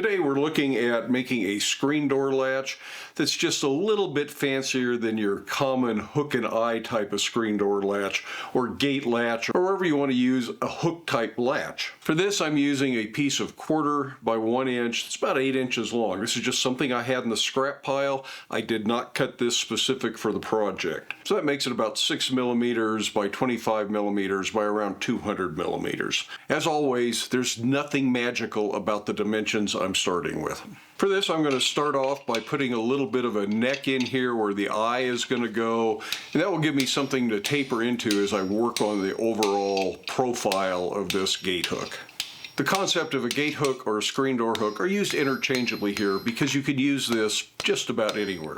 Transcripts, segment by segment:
Today we're looking at making a screen door latch that's just a little bit fancier than your common hook and eye type of screen door latch or gate latch, or wherever you want to use a hook type latch. For this I'm using a piece of 1/4 by 1 inch. It's about 8 inches long. This is just something I had in the scrap pile. I did not cut this specific for the project. So that makes it about 6 millimeters by 25 millimeters by around 200 millimeters. As always, there's nothing magical about the dimensions I'm starting with. For this, I'm going to start off by putting a little bit of a neck in here where the eye is going to go, and that will give me something to taper into as I work on the overall profile of this gate hook. The concept of a gate hook or a screen door hook are used interchangeably here because you could use this just about anywhere.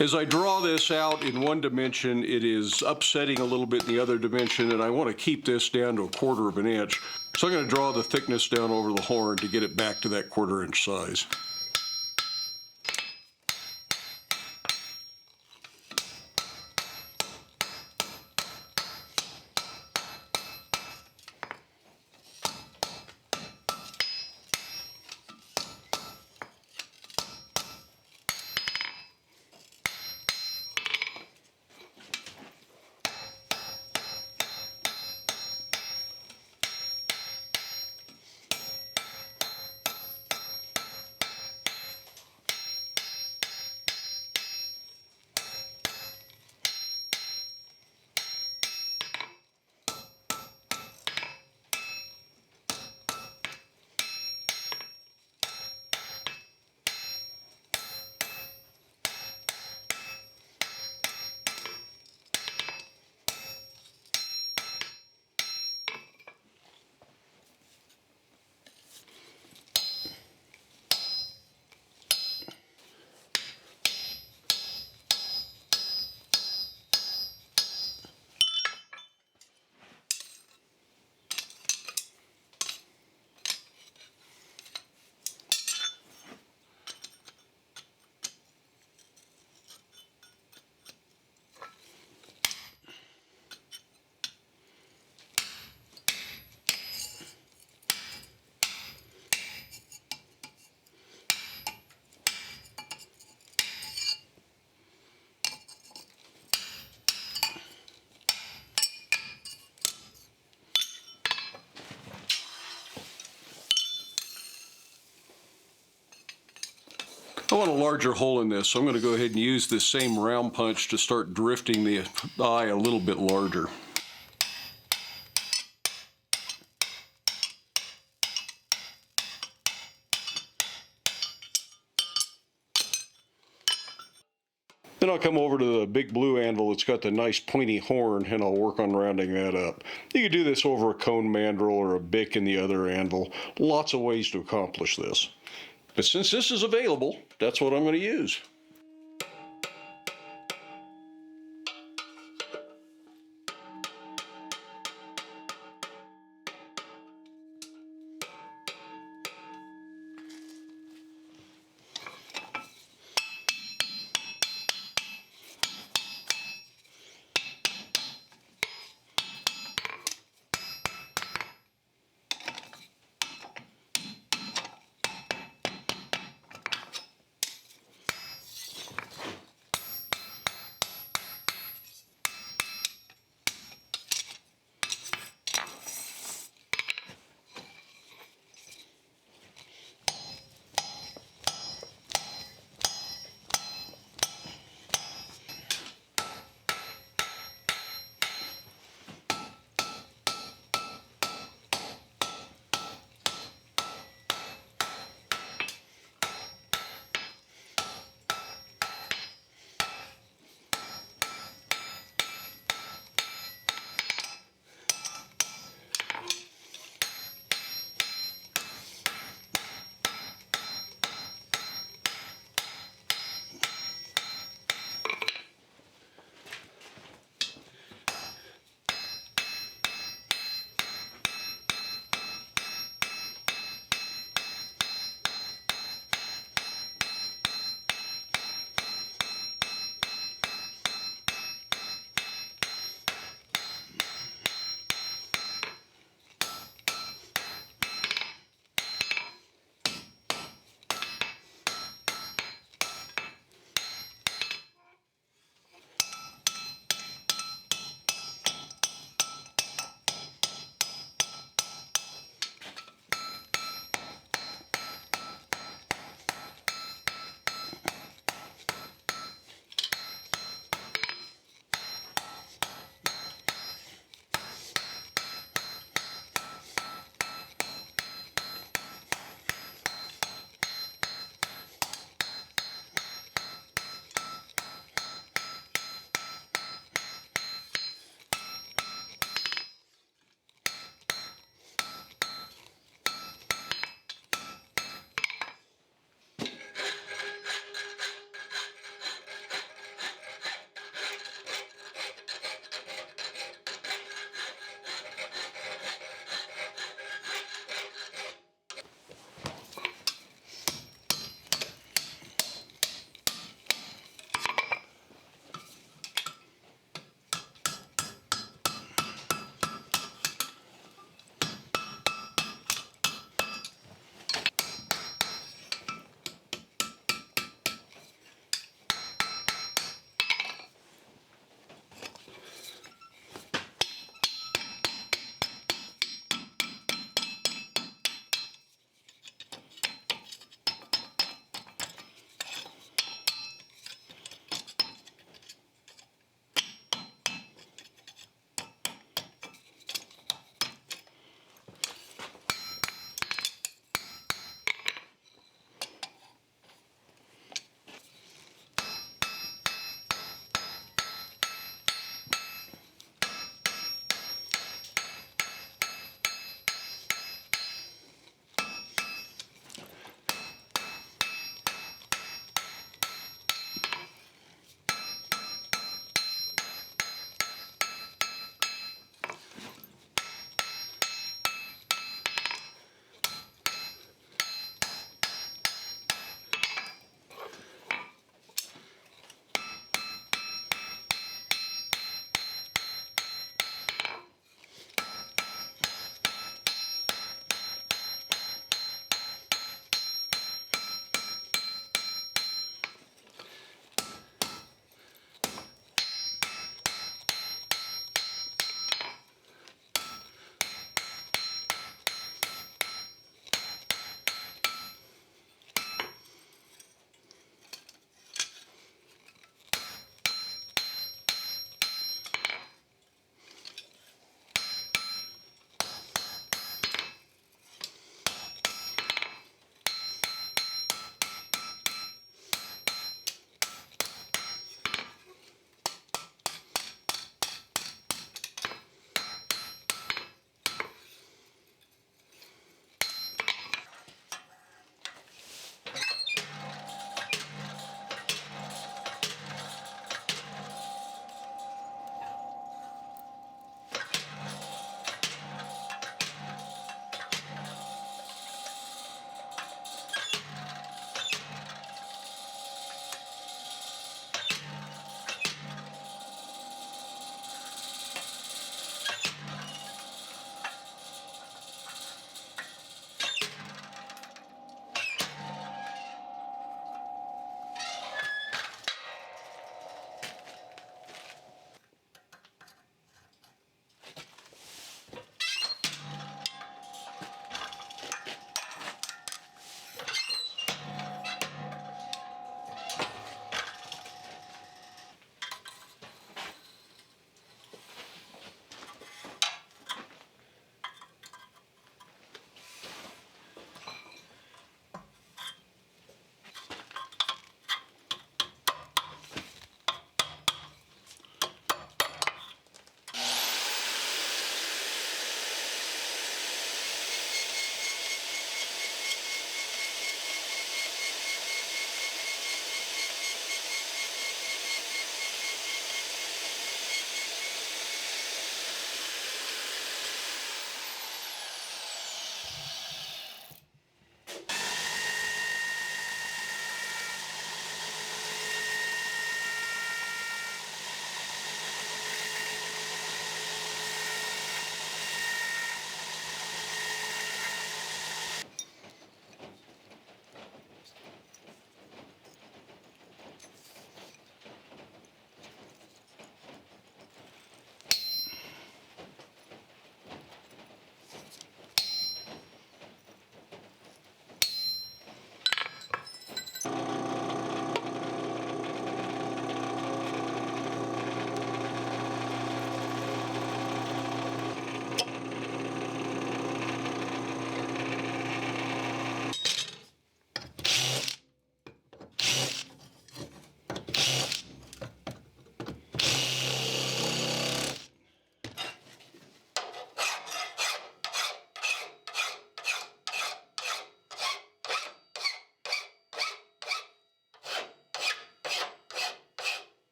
As I draw this out in one dimension, it is upsetting a little bit in the other dimension, and I want to keep this down to 1/4 of an inch. So I'm going to draw the thickness down over the horn to get it back to that 1/4 inch size. I want a larger hole in this, so I'm going to go ahead and use this same round punch to start drifting the eye a little bit larger. Then I'll come over to the big blue anvil that's got the nice pointy horn, and I'll work on rounding that up. You could do this over a cone mandrel or a bick in the other anvil. Lots of ways to accomplish this. But since this is available, that's what I'm going to use.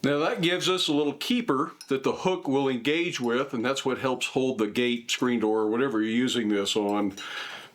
Now that gives us a little keeper that the hook will engage with, and that's what helps hold the gate, screen door, or whatever you're using this on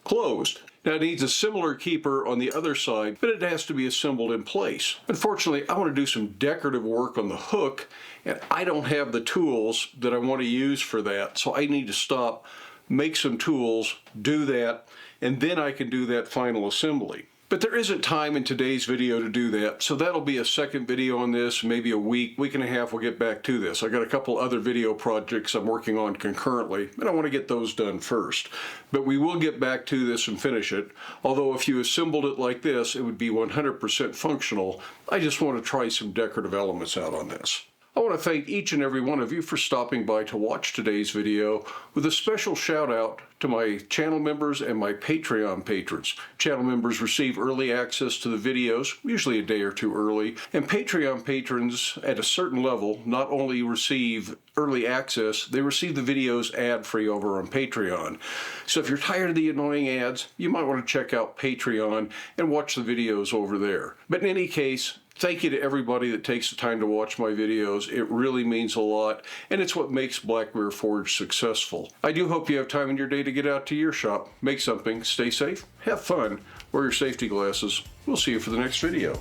closed. Now it needs a similar keeper on the other side, but it has to be assembled in place. Unfortunately, I want to do some decorative work on the hook, and I don't have the tools that I want to use for that, so I need to stop, make some tools, do that, and then I can do that final assembly. But there isn't time in today's video to do that, so that'll be a second video on this, maybe a week and a half we'll get back to this. I got a couple other video projects I'm working on concurrently, and I want to get those done first. But we will get back to this and finish it, although if you assembled it like this, it would be 100% functional. I just want to try some decorative elements out on this. I want to thank each and every one of you for stopping by to watch today's video, with a special shout out to my channel members and my Patreon patrons. Channel members receive early access to the videos, usually a day or two early, and Patreon patrons at a certain level not only receive early access, they receive the videos ad-free over on Patreon. So if you're tired of the annoying ads, you might want to check out Patreon and watch the videos over there. But in any case, thank you to everybody that takes the time to watch my videos. It really means a lot, and it's what makes Black Mirror Forge successful. I do hope you have time in your day to get out to your shop, make something, stay safe, have fun, wear your safety glasses. We'll see you for the next video.